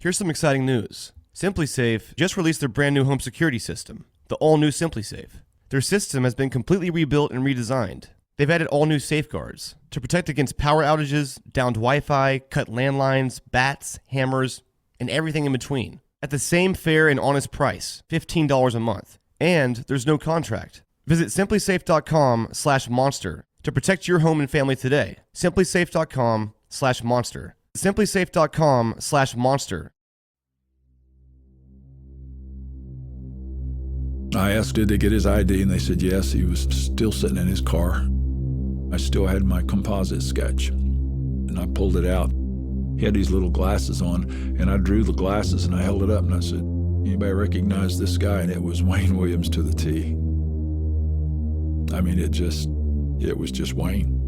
Here's some exciting news. SimpliSafe just released their brand new home security system, the all-new SimpliSafe. Their system has been completely rebuilt and redesigned. They've added all new safeguards to protect against power outages, downed Wi-Fi, cut landlines, bats, hammers, and everything in between. At the same fair and honest price, $15 a month. And there's no contract. Visit simplysafe.com/monster to protect your home and family today. simplysafe.com/monster. simplysafe.com/monster. I asked did they get his ID, and they said yes. He was still sitting in his car. I still had my composite sketch, and I pulled it out. He had these little glasses on, and I drew the glasses, and I held it up, and I said, anybody recognize this guy? And it was Wayne Williams to the T. I mean, it was just Wayne.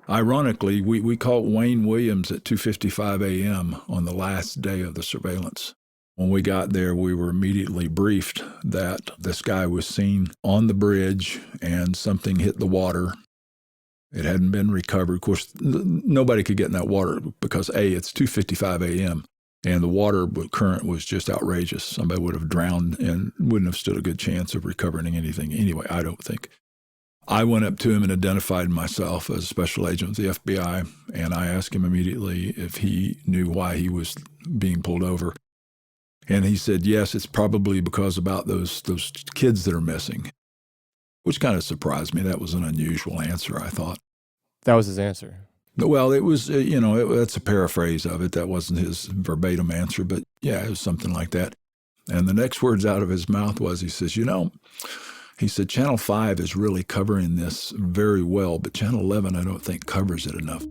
Ironically, we caught Wayne Williams at 2:55 a.m. on the last day of the surveillance. When we got there, we were immediately briefed that this guy was seen on the bridge and something hit the water. It hadn't been recovered. Of course, nobody could get in that water because, A, it's 2:55 a.m., and the water current was just outrageous. Somebody would have drowned and wouldn't have stood a good chance of recovering anything anyway, I don't think. I went up to him and identified myself as a special agent with the FBI, and I asked him immediately if he knew why he was being pulled over. And he said, yes, it's probably because about those kids that are missing, which kind of surprised me. That was an unusual answer, I thought. That was his answer. Well, it was, that's a paraphrase of it. That wasn't his verbatim answer, but yeah, it was something like that. And the next words out of his mouth was, he says, he said, Channel 5 is really covering this very well, but Channel 11, I don't think, covers it enough.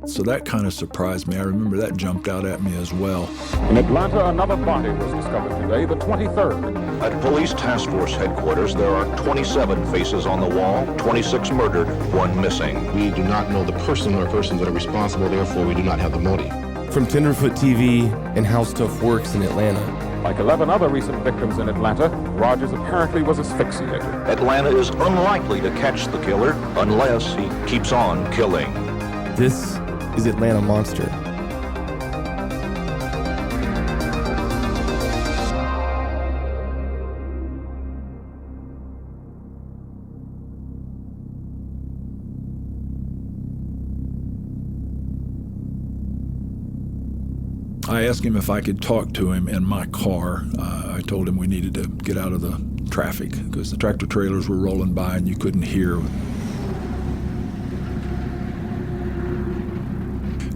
So that kind of surprised me. I remember that jumped out at me as well. In Atlanta, another body was discovered today, the 23rd. At Police Task Force headquarters, there are 27 faces on the wall, 26 murdered, 1 missing. We do not know the person or persons that are responsible, therefore we do not have the motive. From Tenderfoot TV and How Stuff Works in Atlanta. Like 11 other recent victims in Atlanta, Rogers apparently was asphyxiated. Atlanta is unlikely to catch the killer unless he keeps on killing. This is Atlanta Monster. I asked him if I could talk to him in my car. I told him we needed to get out of the traffic because the tractor trailers were rolling by and you couldn't hear.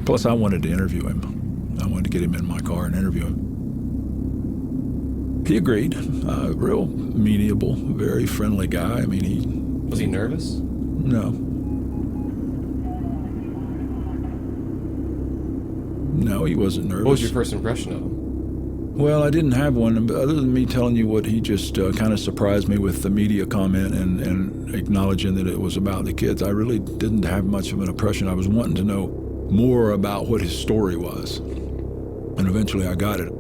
Plus, I wanted to interview him. I wanted to get him in my car and interview him. He agreed. Real amenable, very friendly guy. I mean, Was he nervous? No. No, he wasn't nervous. What was your first impression of him? Well, I didn't have one, but other than me telling you what he just kind of surprised me with the media comment and acknowledging that it was about the kids. I really didn't have much of an impression. I was wanting to know more about what his story was, and eventually I got it.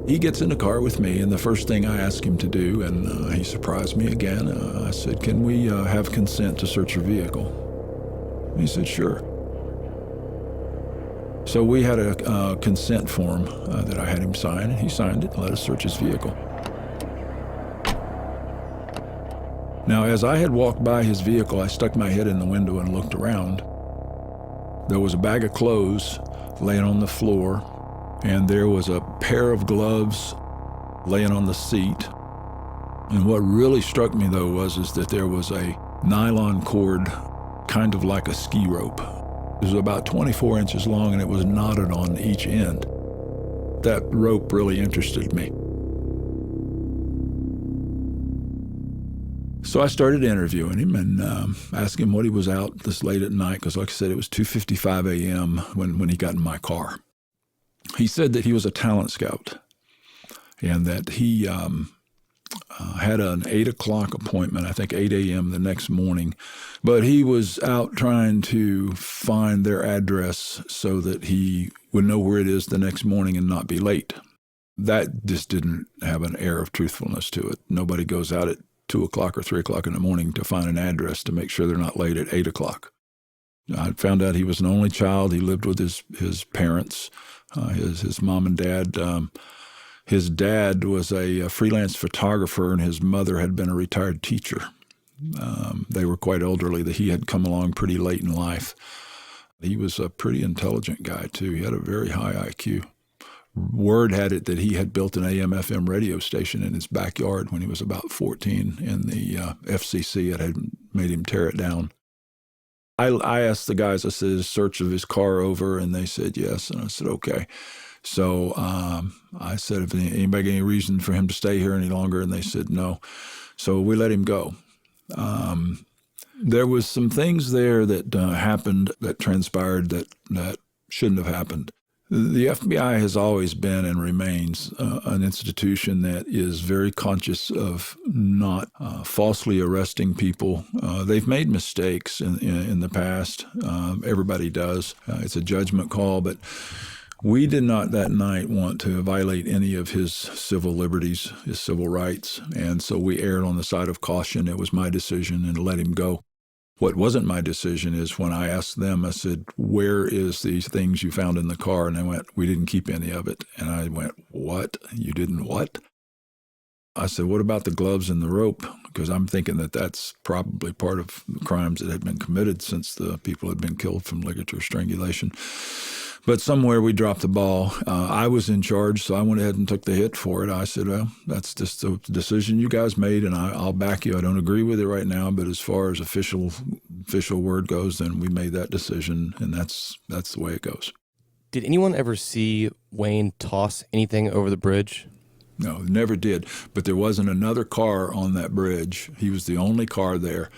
He gets in the car with me, and the first thing I asked him to do, and he surprised me again, I said, can we have consent to search your vehicle? He said, sure. So we had a consent form that I had him sign, and he signed it and let us search his vehicle. Now, as I had walked by his vehicle, I stuck my head in the window and looked around. There was a bag of clothes laying on the floor, and there was a pair of gloves laying on the seat. And what really struck me, though, is that there was a nylon cord, kind of like a ski rope. It was about 24 inches long, and it was knotted on each end. That rope really interested me. So I started interviewing him and asking him what he was out this late at night, because like I said, it was 2:55 a.m. when he got in my car. He said that he was a talent scout and that he had an 8 o'clock appointment, I think 8 a.m. the next morning, but he was out trying to find their address so that he would know where it is the next morning and not be late. That just didn't have an air of truthfulness to it. Nobody goes out at 2 o'clock or 3 o'clock in the morning to find an address to make sure they're not late at 8 o'clock. I found out he was an only child. He lived with his parents, his mom and dad. His dad was a freelance photographer, and his mother had been a retired teacher. They were quite elderly. He had come along pretty late in life. He was a pretty intelligent guy, too. He had a very high IQ. Word had it that he had built an AM/FM radio station in his backyard when he was about 14, and the FCC had made him tear it down. I asked the guys, I said, search of his car over, and they said yes, and I said, okay. So I said, if anybody got any reason for him to stay here any longer, and they said no. So we let him go. There was some things there that happened, that transpired, that shouldn't have happened. The FBI has always been and remains an institution that is very conscious of not falsely arresting people. They've made mistakes in the past. Everybody does. It's a judgment call, but we did not that night want to violate any of his civil liberties, his civil rights, and so we erred on the side of caution. It was my decision, and to let him go. What wasn't my decision is when I asked them, I said, where is these things you found in the car? And they went, we didn't keep any of it. And I went, what? You didn't what? I said, what about the gloves and the rope? Because I'm thinking that that's probably part of the crimes that had been committed since the people had been killed from ligature strangulation. But somewhere we dropped the ball. I was in charge, so I went ahead and took the hit for it. I said, well, that's just the decision you guys made, and I'll back you. I don't agree with it right now, but as far as official word goes, then we made that decision, and that's the way it goes. Did anyone ever see Wayne toss anything over the bridge? No, never did. But there wasn't another car on that bridge. He was the only car there.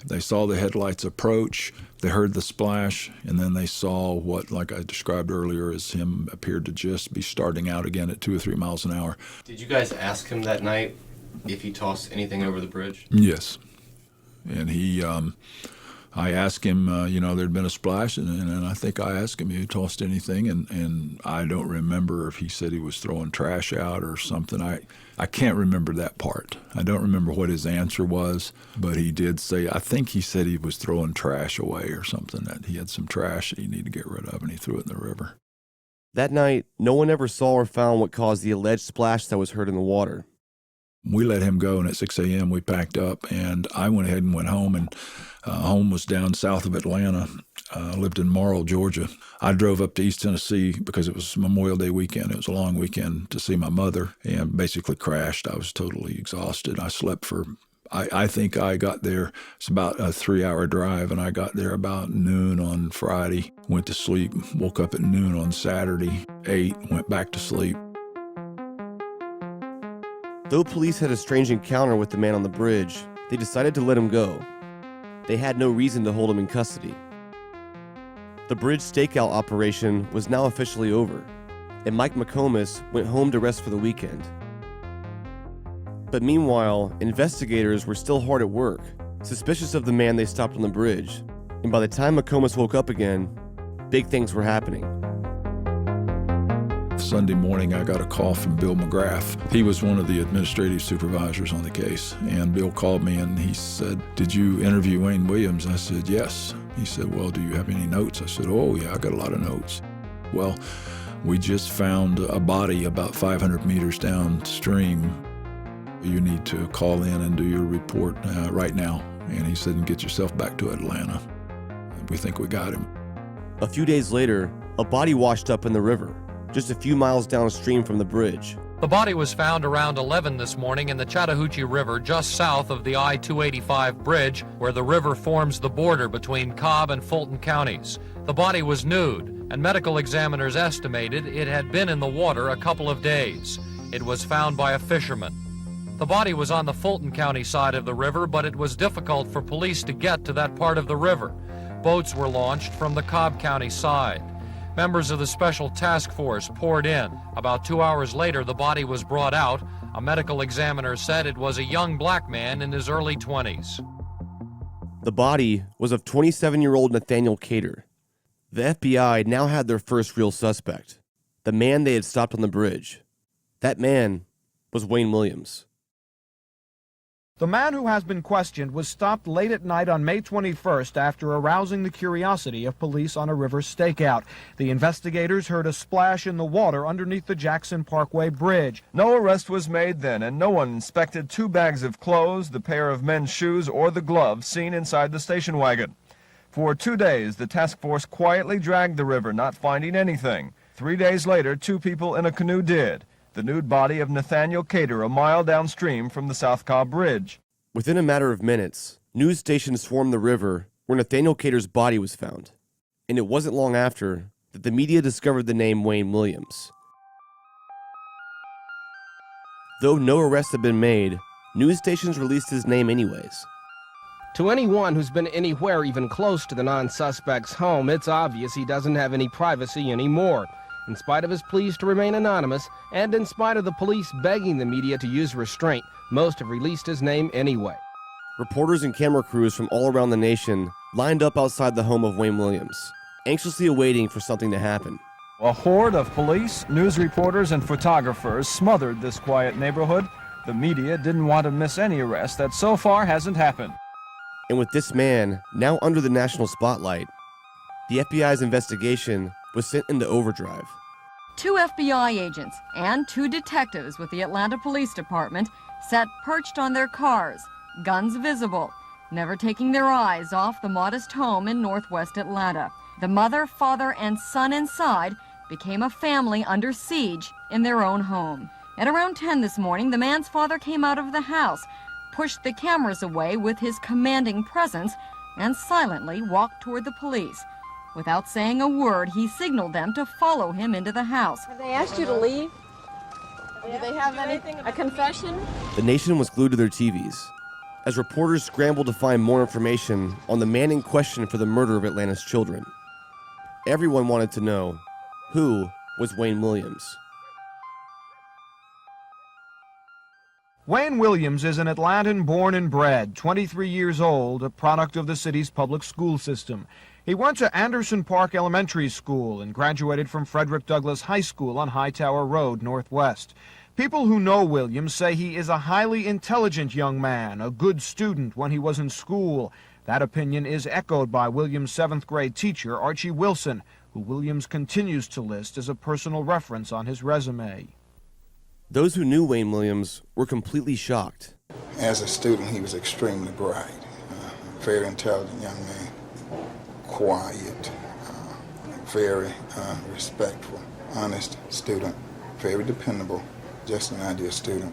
They saw the headlights approach, they heard the splash, and then they saw what, like I described earlier, as him appeared to just be starting out again at 2 or 3 miles an hour. Did you guys ask him that night if he tossed anything over the bridge? Yes. And I asked him, there'd been a splash, and I think I asked him if he tossed anything, and I don't remember if he said he was throwing trash out or something. I can't remember that part. I don't remember what his answer was, but he did say, I think he said he was throwing trash away or something, that he had some trash that he needed to get rid of, and he threw it in the river. That night, no one ever saw or found what caused the alleged splash that was heard in the water. We let him go, and at 6 a.m. we packed up, and I went ahead and went home, and home was down south of Atlanta. I lived in Morrill, Georgia. I drove up to East Tennessee because it was Memorial Day weekend. It was a long weekend to see my mother, and basically crashed. I was totally exhausted. I slept for, I think I got there, it's about a 3-hour drive, and I got there about noon on Friday, went to sleep, woke up at noon on Saturday, ate, went back to sleep. Though police had a strange encounter with the man on the bridge, they decided to let him go. They had no reason to hold him in custody. The bridge stakeout operation was now officially over, and Mike McComas went home to rest for the weekend. But meanwhile, investigators were still hard at work, suspicious of the man they stopped on the bridge, and by the time McComas woke up again, big things were happening. Sunday morning, I got a call from Bill McGrath. He was one of the administrative supervisors on the case, and Bill called me and he said, did you interview Wayne Williams? I said, yes. He said, well, do you have any notes? I said, oh, yeah, I got a lot of notes. Well, we just found a body about 500 meters downstream. You need to call in and do your report right now. And he said, and get yourself back to Atlanta. We think we got him. A few days later, a body washed up in the river, just a few miles downstream from the bridge. The body was found around 11 this morning in the Chattahoochee River, just south of the I-285 bridge, where the river forms the border between Cobb and Fulton counties. The body was nude, and medical examiners estimated it had been in the water a couple of days. It was found by a fisherman. The body was on the Fulton County side of the river, but it was difficult for police to get to that part of the river. Boats were launched from the Cobb County side. Members of the Special Task Force poured in. About 2 hours later, the body was brought out. A medical examiner said it was a young black man in his early 20s. The body was of 27-year-old Nathaniel Cater. The FBI now had their first real suspect, the man they had stopped on the bridge. That man was Wayne Williams. The man who has been questioned was stopped late at night on May 21st after arousing the curiosity of police on a river stakeout. The investigators heard a splash in the water underneath the Jackson Parkway Bridge. No arrest was made then, and no one inspected 2 bags of clothes, the pair of men's shoes, or the gloves seen inside the station wagon. For 2 days, the task force quietly dragged the river, not finding anything. 3 days later, 2 people in a canoe did. The nude body of Nathaniel Cater a mile downstream from the South Cobb Bridge. Within a matter of minutes, news stations swarmed the river where Nathaniel Cater's body was found. And it wasn't long after that the media discovered the name Wayne Williams. Though no arrest had been made, news stations released his name anyways. To anyone who's been anywhere even close to the non-suspect's home, it's obvious he doesn't have any privacy anymore. In spite of his pleas to remain anonymous, and in spite of the police begging the media to use restraint, most have released his name anyway. Reporters and camera crews from all around the nation lined up outside the home of Wayne Williams, anxiously awaiting for something to happen. A horde of police, news reporters, and photographers smothered this quiet neighborhood. The media didn't want to miss any arrest that so far hasn't happened. And with this man now under the national spotlight, the FBI's investigation was sent into overdrive. 2 FBI agents and 2 detectives with the Atlanta Police Department sat perched on their cars, guns visible, never taking their eyes off the modest home in northwest Atlanta. The mother, father, and son inside became a family under siege in their own home. At around 10 this morning, the man's father came out of the house, pushed the cameras away with his commanding presence, and silently walked toward the police. Without saying a word, he signaled them to follow him into the house. Have they asked you to leave? Do they have anything, a confession? The nation was glued to their TVs as reporters scrambled to find more information on the man in question for the murder of Atlanta's children. Everyone wanted to know, who was Wayne Williams? Wayne Williams is an Atlantan born and bred, 23 years old, a product of the city's public school system. He went to Anderson Park Elementary School and graduated from Frederick Douglass High School on Hightower Road, Northwest. People who know Williams say he is a highly intelligent young man, a good student when he was in school. That opinion is echoed by Williams' 7th grade teacher, Archie Wilson, who Williams continues to list as a personal reference on his resume. Those who knew Wayne Williams were completely shocked. As a student, he was extremely bright, very intelligent young man, quiet, very respectful, honest student, very dependable, just an ideal student.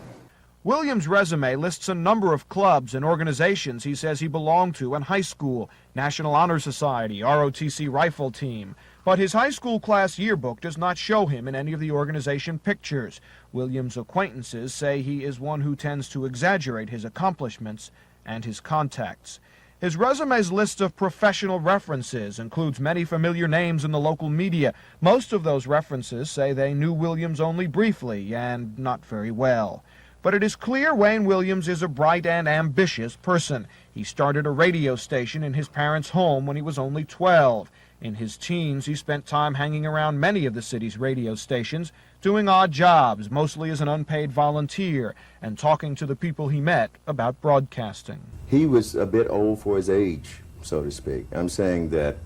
Williams' resume lists a number of clubs and organizations he says he belonged to in high school: National Honor Society, ROTC Rifle Team. But his high school class yearbook does not show him in any of the organization pictures. Williams' acquaintances say he is one who tends to exaggerate his accomplishments and his contacts. His resume's list of professional references includes many familiar names in the local media. Most of those references say they knew Williams only briefly and not very well. But it is clear Wayne Williams is a bright and ambitious person. He started a radio station in his parents' home when he was only 12. In his teens, he spent time hanging around many of the city's radio stations, doing odd jobs, mostly as an unpaid volunteer, and talking to the people he met about broadcasting. He was a bit old for his age, so to speak. I'm saying that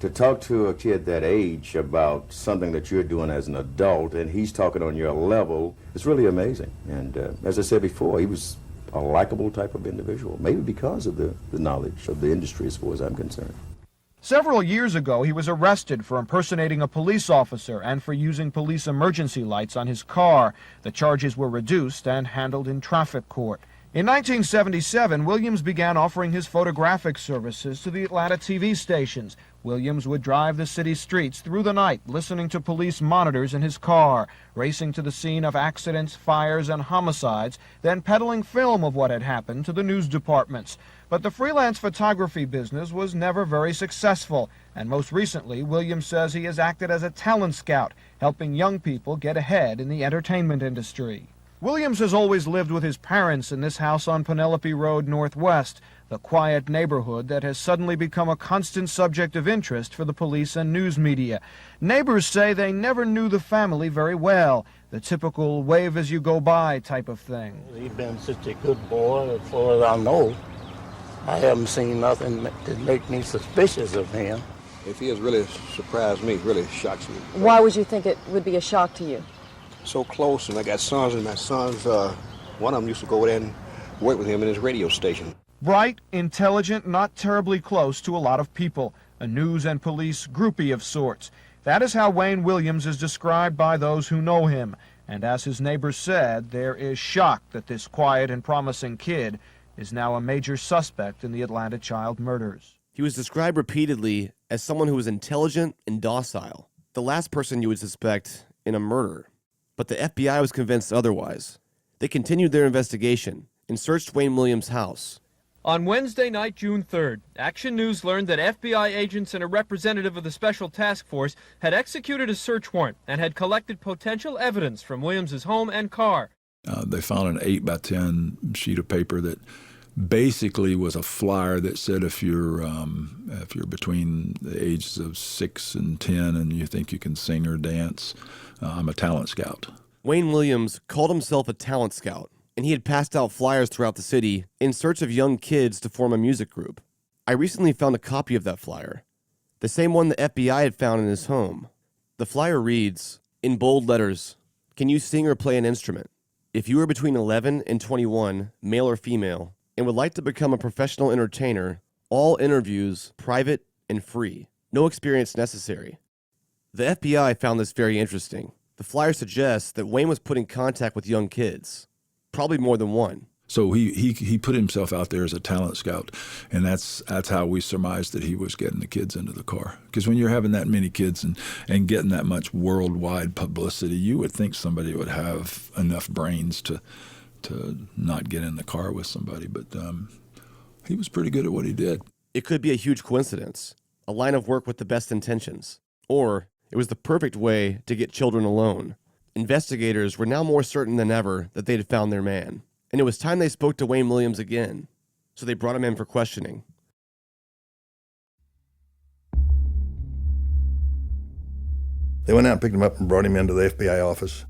to talk to a kid that age about something that you're doing as an adult and he's talking on your level, it's really amazing. And as I said before, he was a likable type of individual, maybe because of the knowledge of the industry as far as I'm concerned. Several years ago, he was arrested for impersonating a police officer and for using police emergency lights on his car. The charges were reduced and handled in traffic court. In 1977, Williams began offering his photographic services to the Atlanta TV stations. Williams would drive the city streets through the night, listening to police monitors in his car, racing to the scene of accidents, fires, and homicides, then peddling film of what had happened to the news departments. But the freelance photography business was never very successful, and most recently, Williams says he has acted as a talent scout, helping young people get ahead in the entertainment industry. Williams has always lived with his parents in this house on Penelope Road Northwest. the quiet neighborhood that has suddenly become a constant subject of interest for the police and news media. Neighbors say they never knew the family very well, the typical wave as you go by type of thing. He's been such a good boy, as far as I know. I haven't seen nothing that make me suspicious of him. If he has really surprised me, really shocks me. Why would you think it would be a shock to you? So close, and I got sons, and my sons, one of them used to go over there and work with him in his radio station. Bright, intelligent, not terribly close to a lot of people. A news and police groupie of sorts. That is how Wayne Williams is described by those who know him. And as his neighbors said, there is shock that this quiet and promising kid is now a major suspect in the Atlanta child murders. He was described repeatedly as someone who was intelligent and docile, the last person you would suspect in a murder. But the FBI was convinced otherwise. They continued their investigation and searched Wayne Williams' house. On Wednesday night, June 3rd, Action News learned that FBI agents and a representative of the Special Task Force had executed a search warrant and had collected potential evidence from Williams' home and car. They found an 8x10 sheet of paper that basically was a flyer that said if you're between the ages of 6 and 10 and you think you can sing or dance, I'm a talent scout. Wayne Williams called himself a talent scout, and he had passed out flyers throughout the city in search of young kids to form a music group. I recently found a copy of that flyer, the same one the FBI had found in his home. The flyer reads, in bold letters, "Can you sing or play an instrument? If you are between 11 and 21, male or female, and would like to become a professional entertainer, all interviews private and free. No experience necessary." The FBI found this very interesting. The flyer suggests that Wayne was put in contact with young kids, probably more than one. So he put himself out there as a talent scout, and that's how we surmised that he was getting the kids into the car. Because when you're having that many kids and getting that much worldwide publicity, you would think somebody would have enough brains to not get in the car with somebody. But he was pretty good at what he did. It could be a huge coincidence, a line of work with the best intentions, or it was the perfect way to get children alone. Investigators were now more certain than ever that they'd found their man. And it was time they spoke to Wayne Williams again, so they brought him in for questioning. They went out and picked him up and brought him into the FBI office,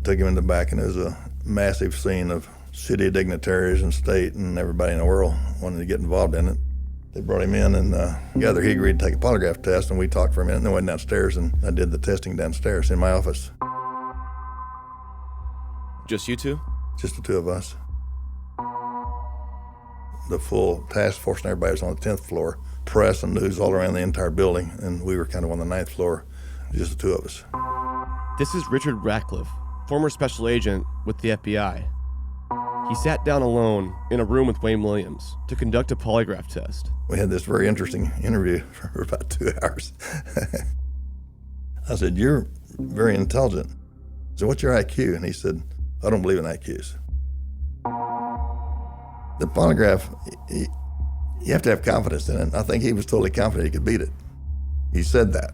took him in the back, and it was a massive scene of city dignitaries and state and everybody in the world wanted to get involved in it. They brought him in, and together he agreed to take a polygraph test, and we talked for a minute, and then went downstairs, and I did the testing downstairs in my office. Just you two? Just the two of us. The full task force and everybody was on the 10th floor. Press and news all around the entire building, and we were kind of on the 9th floor, just the two of us. This is Richard Ratcliffe, former special agent with the FBI. He sat down alone in a room with Wayne Williams to conduct a polygraph test. We had this very interesting interview for about 2 hours. I said, "You're very intelligent. So what's your IQ?" And he said, "I don't believe in IQs." The polygraph, you have to have confidence in it. I think he was totally confident he could beat it. He said that.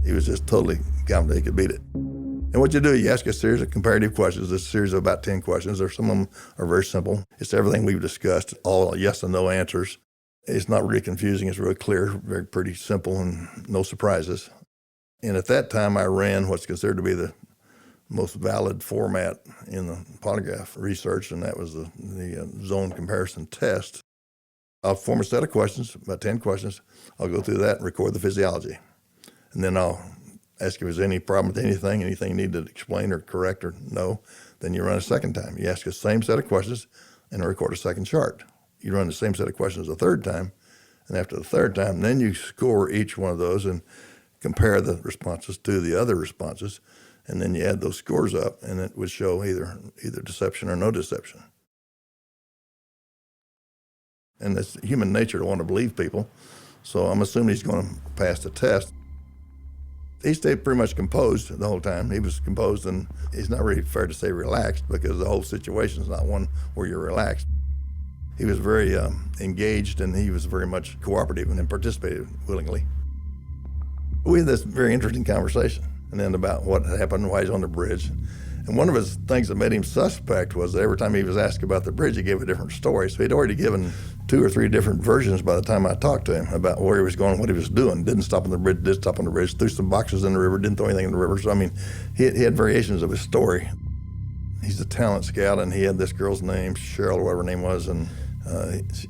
He was just totally confident he could beat it. And what you do, you ask a series of comparative questions, a series of about 10 questions. Some of them are very simple. It's everything we've discussed, all yes and no answers. It's not really confusing. It's really clear, very pretty simple, and no surprises. And at that time, I ran what's considered to be the most valid format in the polygraph research, and that was the zone comparison test. I'll form a set of questions, about 10 questions. I'll go through that and record the physiology. And then I'll ask if there's any problem with anything you need to explain or correct or no. Then you run a second time. You ask the same set of questions and record a second chart. You run the same set of questions a third time, and after the third time, then you score each one of those and compare the responses to the other responses. And then you add those scores up, and it would show either deception or no deception. And it's human nature to want to believe people, so I'm assuming he's going to pass the test. He stayed pretty much composed the whole time. He was composed, and it's not really fair to say relaxed because the whole situation is not one where you're relaxed. He was very engaged, and he was very much cooperative and participated willingly. We had this very interesting conversation. And then about what happened, why he's on the bridge. And one of his things that made him suspect was that every time he was asked about the bridge, he gave a different story. So he'd already given 2 or 3 different versions by the time I talked to him about where he was going, what he was doing. Didn't stop on the bridge, did stop on the bridge, threw some boxes in the river, didn't throw anything in the river. So, I mean, he had variations of his story. He's a talent scout, and he had this girl's name, Cheryl, or whatever her name was, and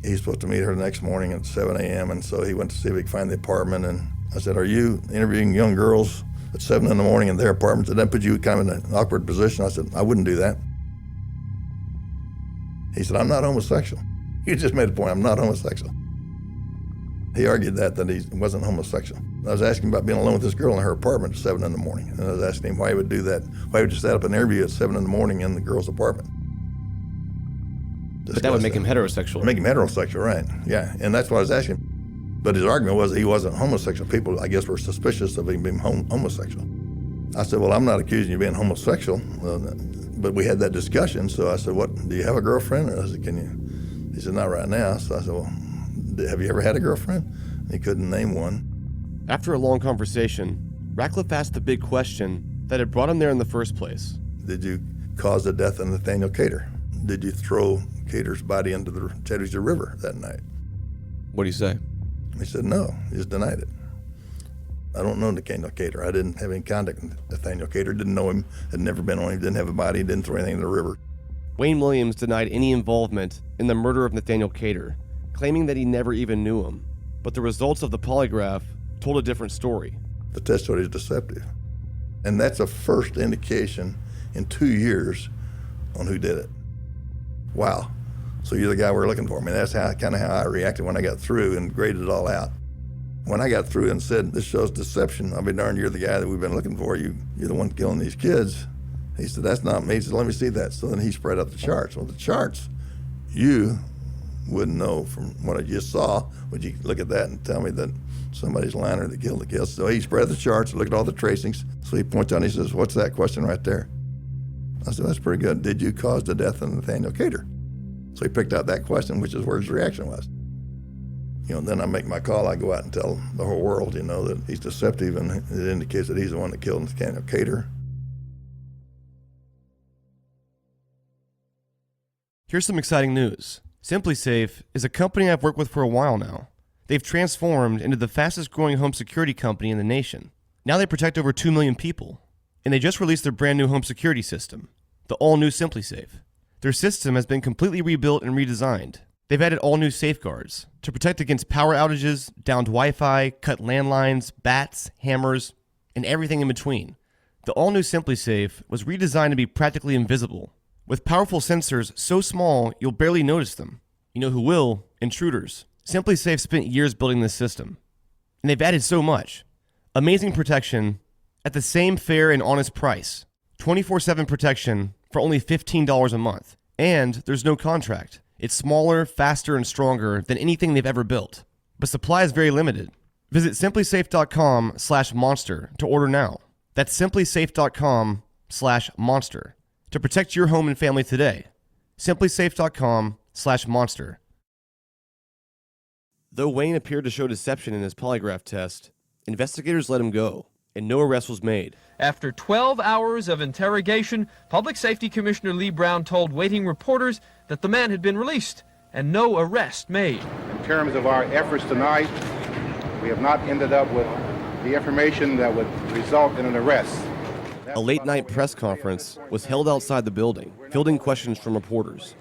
he's supposed to meet her the next morning at 7 a.m., and so he went to see if he could find the apartment, and I said, are you interviewing young girls at 7 in the morning in their apartments? Did that put you kind of in an awkward position? I said, I wouldn't do that. He said, I'm not homosexual. You just made a point, I'm not homosexual. He argued that he wasn't homosexual. I was asking about being alone with this girl in her apartment at 7 in the morning, and I was asking him why he would do that, why he would just set up an interview at 7 in the morning in the girl's apartment. But that would make him heterosexual. Make him heterosexual, right, yeah, and that's what I was asking. But his argument was that he wasn't homosexual. People, I guess, were suspicious of him being homosexual. I said, well, I'm not accusing you of being homosexual, but we had that discussion, so I said, what, do you have a girlfriend? I said, he said, not right now. So I said, well, have you ever had a girlfriend? And he couldn't name one. After a long conversation, Ratcliffe asked the big question that had brought him there in the first place. Did you cause the death of Nathaniel Cater? Did you throw Cater's body into the Chattahoochee River that night? What do you say? He said, no, he just denied it. I don't know Nathaniel Cater. I didn't have any contact with Nathaniel Cater, didn't know him, had never been on him, didn't have a body, didn't throw anything in the river. Wayne Williams denied any involvement in the murder of Nathaniel Cater, claiming that he never even knew him. But the results of the polygraph told a different story. The testimony is deceptive. And that's a first indication in 2 years on who did it. Wow. So you're the guy we're looking for. I mean, that's kind of how I reacted when I got through and graded it all out. When I got through and said, this shows deception, I'll be darned, you're the guy that we've been looking for. You're the one killing these kids. He said, that's not me. He said, let me see that. So then he spread out the charts. Well, the charts, you wouldn't know from what I just saw. Would you look at that and tell me that somebody's lying or that killed the kids? So he spread the charts, looked at all the tracings. So he points out and he says, what's that question right there? I said, that's pretty good. Did you cause the death of Nathaniel Cater? So he picked out that question, which is where his reaction was. Then I make my call. I go out and tell the whole world, that he's deceptive, and it indicates that he's the one that killed Nathaniel Cater. Here's some exciting news. SimpliSafe is a company I've worked with for a while now. They've transformed into the fastest growing home security company in the nation. Now they protect over 2 million people, and they just released their brand new home security system, the all-new SimpliSafe. Their system has been completely rebuilt and redesigned. They've added all new safeguards to protect against power outages, downed Wi-Fi, cut landlines, bats, hammers, and everything in between. The all-new SimpliSafe was redesigned to be practically invisible, with powerful sensors so small you'll barely notice them. You know who will? Intruders. SimpliSafe spent years building this system, and they've added so much. Amazing protection at the same fair and honest price. 24/7 protection for only $15 a month. And there's no contract. It's smaller, faster, and stronger than anything they've ever built. But supply is very limited. Visit simplysafe.com/monster to order now. That's simplysafe.com/monster to protect your home and family today. simplysafe.com/monster. Though Wayne appeared to show deception in his polygraph test, investigators let him go, and no arrest was made. After 12 hours of interrogation, Public Safety Commissioner Lee Brown told waiting reporters that the man had been released and no arrest made. In terms of our efforts tonight, we have not ended up with the information that would result in an arrest. A late-night press conference was held outside the building, fielding questions from reporters.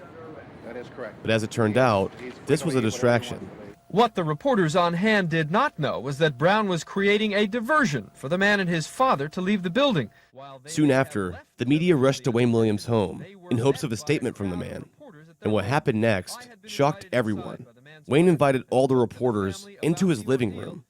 That is correct. But as it turned out, this was a distraction. What the reporters on hand did not know was that Brown was creating a diversion for the man and his father to leave the building. Soon after, the media rushed to Wayne Williams' home in hopes of a statement from the man. And what happened next shocked everyone. Wayne invited all the reporters into his living room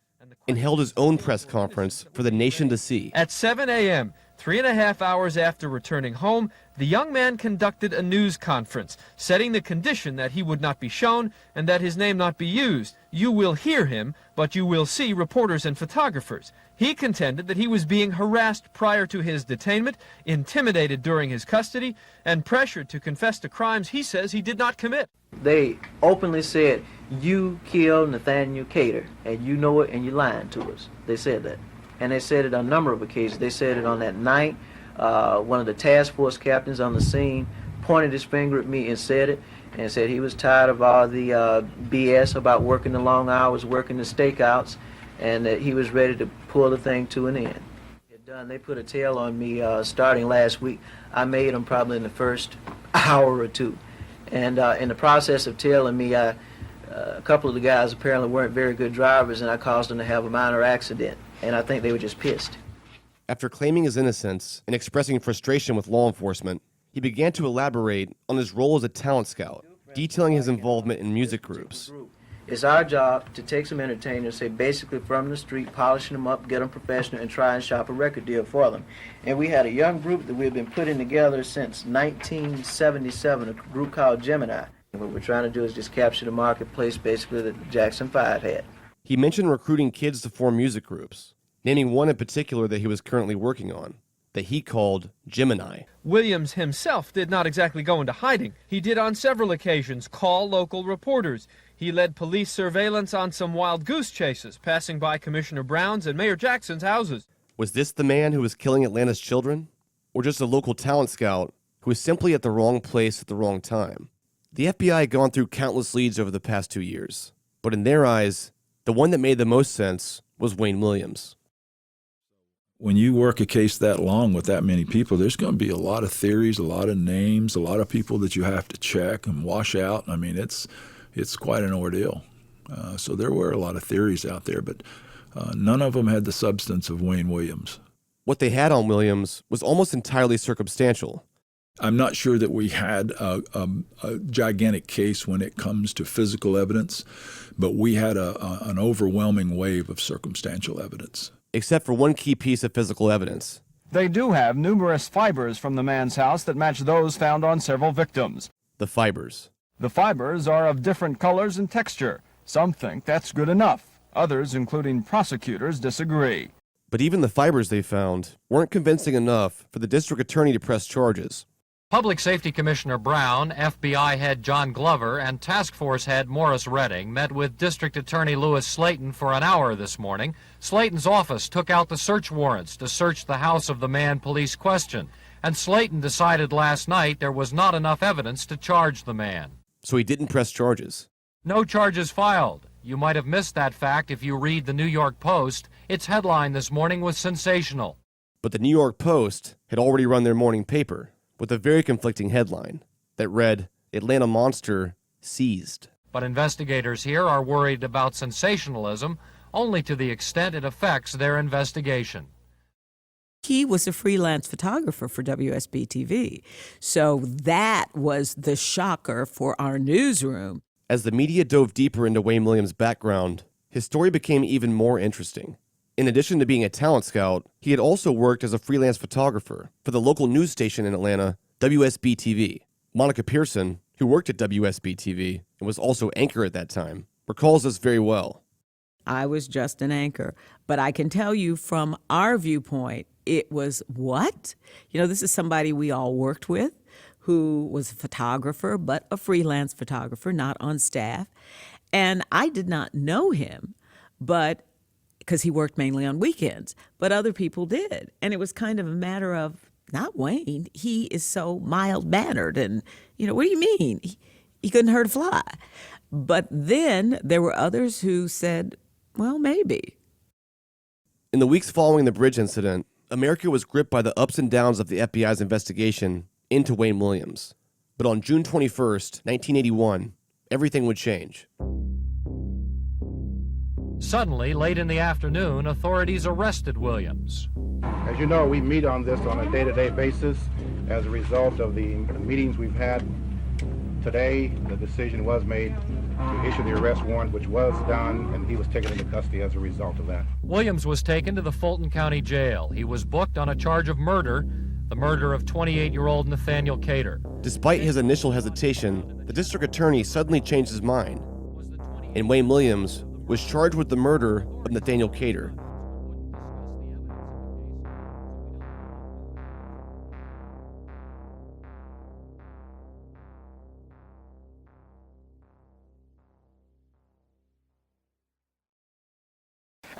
and held his own press conference for the nation to see. At 7 a.m., 3.5 hours after returning home, the young man conducted a news conference, setting the condition that he would not be shown and that his name not be used. You will hear him, but you will see reporters and photographers. He contended that he was being harassed prior to his detainment, intimidated during his custody, and pressured to confess to crimes he says he did not commit. They openly said, you killed Nathaniel Cater, and you know it, and you're lying to us. They said that. And they said it on a number of occasions. They said it on that night One of the task force captains on the scene pointed his finger at me and said it, and said he was tired of all the BS about working the long hours, working the stakeouts, and that he was ready to pull the thing to an end. They put a tail on me starting last week. I made them probably in the first hour or two. And in the process of tailing me, a couple of the guys apparently weren't very good drivers, and I caused them to have a minor accident. And I think they were just pissed. After claiming his innocence and expressing frustration with law enforcement, he began to elaborate on his role as a talent scout, detailing his involvement in music groups. It's our job to take some entertainers, say basically from the street, polishing them up, get them professional, and try and shop a record deal for them. And we had a young group that we've been putting together since 1977, a group called Gemini. And what we're trying to do is just capture the marketplace basically that Jackson 5 had. He mentioned recruiting kids to form music groups, naming one in particular that he was currently working on, that he called Gemini. Williams himself did not exactly go into hiding. He did on several occasions call local reporters. He led police surveillance on some wild goose chases, passing by Commissioner Brown's and Mayor Jackson's houses. Was this the man who was killing Atlanta's children? Or just a local talent scout who was simply at the wrong place at the wrong time? The FBI had gone through countless leads over the past 2 years, but in their eyes, the one that made the most sense was Wayne Williams. When you work a case that long with that many people, there's going to be a lot of theories, a lot of names, a lot of people that you have to check and wash out. I mean, it's quite an ordeal. So there were a lot of theories out there, but none of them had the substance of Wayne Williams. What they had on Williams was almost entirely circumstantial. I'm not sure that we had a gigantic case when it comes to physical evidence, but we had an overwhelming wave of circumstantial evidence. Except for one key piece of physical evidence. They do have numerous fibers from the man's house that match those found on several victims. The fibers. The fibers are of different colors and texture. Some think that's good enough. Others, including prosecutors, disagree. But even the fibers they found weren't convincing enough for the district attorney to press charges. Public Safety Commissioner Brown, FBI head John Glover, and Task Force head Morris Redding met with District Attorney Louis Slayton for an hour this morning. Slayton's office took out the search warrants to search the house of the man police questioned, and Slayton decided last night there was not enough evidence to charge the man. So he didn't press charges. No charges filed. You might have missed that fact if you read the New York Post. Its headline this morning was sensational. But the New York Post had already run their morning paper with a very conflicting headline that read, "Atlanta Monster Seized." But investigators here are worried about sensationalism only to the extent it affects their investigation. He was a freelance photographer for WSB-TV, so that was the shocker for our newsroom. As the media dove deeper into Wayne Williams' background, his story became even more interesting. In addition to being a talent scout, he had also worked as a freelance photographer for the local news station in Atlanta, WSB-TV. Monica Pearson, who worked at WSB-TV and was also anchor at that time, recalls this very well. I was just an anchor, but I can tell you from our viewpoint, it was what? You know, this is somebody we all worked with who was a photographer, but a freelance photographer, not on staff. And I did not know him, but because he worked mainly on weekends, but other people did. And it was kind of a matter of, not Wayne, he is so mild-mannered and, you know, what do you mean? He couldn't hurt a fly. But then there were others who said, well, maybe. In the weeks following the bridge incident, America was gripped by the ups and downs of the FBI's investigation into Wayne Williams. But on June 21st, 1981, everything would change. Suddenly, late in the afternoon, authorities arrested Williams. As you know, we meet on this on a day-to-day basis. As a result of the meetings we've had today, the decision was made to issue the arrest warrant, which was done, and he was taken into custody as a result of that. Williams was taken to the Fulton County Jail. He was booked on a charge of murder, the murder of 28-year-old Nathaniel Cater. Despite his initial hesitation, the district attorney suddenly changed his mind, and Wayne Williams was charged with the murder of Nathaniel Cater.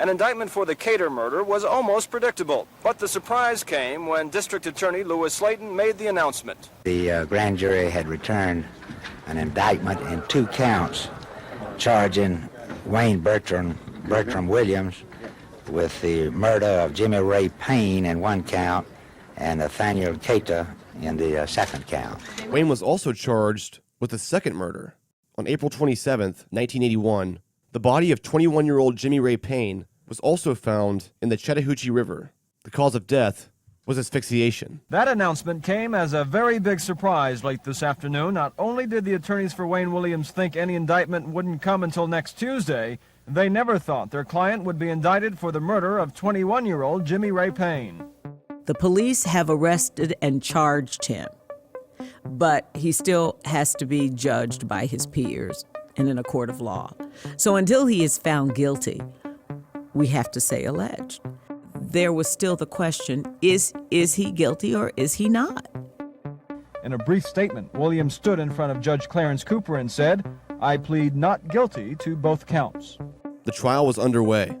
An indictment for the Cater murder was almost predictable, but the surprise came when District Attorney Lewis Slayton made the announcement. The grand jury had returned an indictment in 2 counts charging Wayne Bertram Williams with the murder of Jimmy Ray Payne in 1 count and Nathaniel Cater in the 2nd count. Wayne was also charged with a second murder. On April 27th, 1981, the body of 21-year-old Jimmy Ray Payne was also found in the Chattahoochee River. The cause of death was asphyxiation. That announcement came as a very big surprise late this afternoon. Not only did the attorneys for Wayne Williams think any indictment wouldn't come until next Tuesday, they never thought their client would be indicted for the murder of 21-year-old Jimmy Ray Payne. The police have arrested and charged him, but he still has to be judged by his peers and in a court of law. So until he is found guilty, we have to say alleged. There was still the question, is he guilty or is he not? In a brief statement, Williams stood in front of Judge Clarence Cooper and said, "I plead not guilty to both counts." The trial was underway,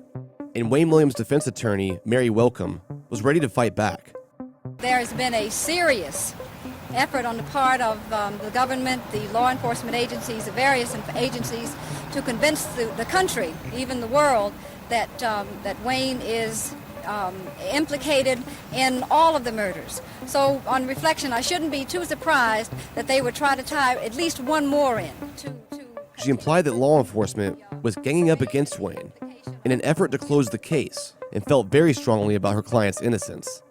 and Wayne Williams' defense attorney, Mary Welcome, was ready to fight back. There has been a serious effort on the part of the government, the law enforcement agencies, the various agencies, to convince the country, even the world, that Wayne is implicated in all of the murders. So on reflection, I shouldn't be too surprised that they would try to tie at least one more in. She implied that law enforcement was ganging up against Wayne in an effort to close the case and felt very strongly about her client's innocence.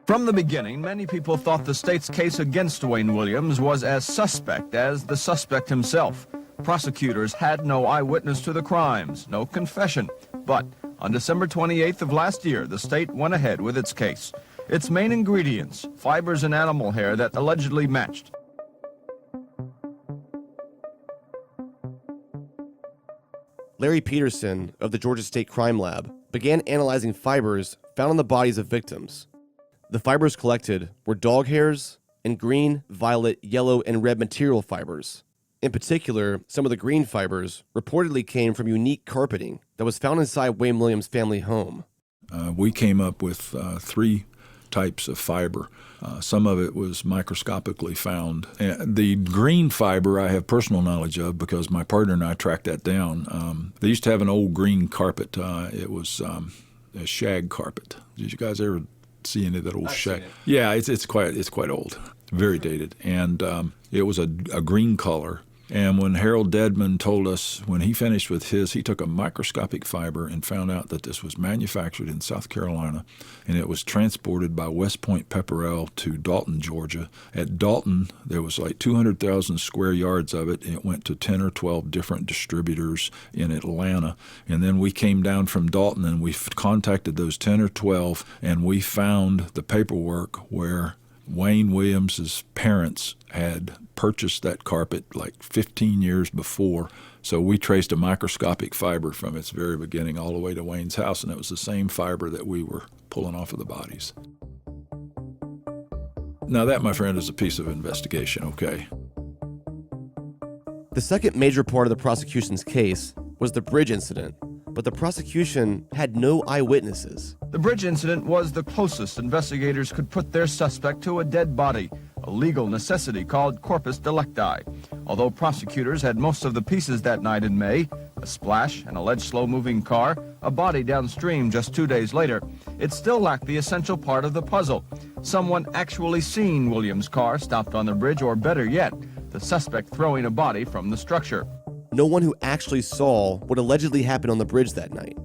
From the beginning, many people thought the state's case against Wayne Williams was as suspect as the suspect himself. Prosecutors had no eyewitness to the crimes, no confession. But on December 28th of last year, the state went ahead with its case. Its main ingredients, fibers and animal hair that allegedly matched. Larry Peterson of the Georgia State Crime Lab began analyzing fibers found on the bodies of victims. The fibers collected were dog hairs and green, violet, yellow, and red material fibers. In particular, some of the green fibers reportedly came from unique carpeting that was found inside Wayne Williams' family home. We came up with 3 types of fiber. Some of it was microscopically found. The green fiber I have personal knowledge of because my partner and I tracked that down. They used to have an old green carpet. It was a shag carpet. Did you guys ever see any of that old shag? Yeah, it's quite old, very dated, and it was a green color. And when Harold Dedman told us when he finished with his, he took a microscopic fiber and found out that this was manufactured in South Carolina, and it was transported by West Point Pepperell to Dalton, Georgia. At Dalton, there was like 200,000 square yards of it, and it went to 10 or 12 different distributors in Atlanta. And then we came down from Dalton, and we contacted those 10 or 12, and we found the paperwork where Wayne Williams's parents had purchased that carpet like 15 years before. So we traced a microscopic fiber from its very beginning all the way to Wayne's house, and it was the same fiber that we were pulling off of the bodies. Now that, my friend, is a piece of investigation, okay? The second major part of the prosecution's case was the bridge incident, but the prosecution had no eyewitnesses. The bridge incident was the closest investigators could put their suspect to a dead body, a legal necessity called corpus delicti. Although prosecutors had most of the pieces that night in May, a splash, an alleged slow-moving car, a body downstream just 2 days later, it still lacked the essential part of the puzzle. Someone actually seen Williams' car stopped on the bridge, or better yet, the suspect throwing a body from the structure. No one who actually saw what allegedly happened on the bridge that night.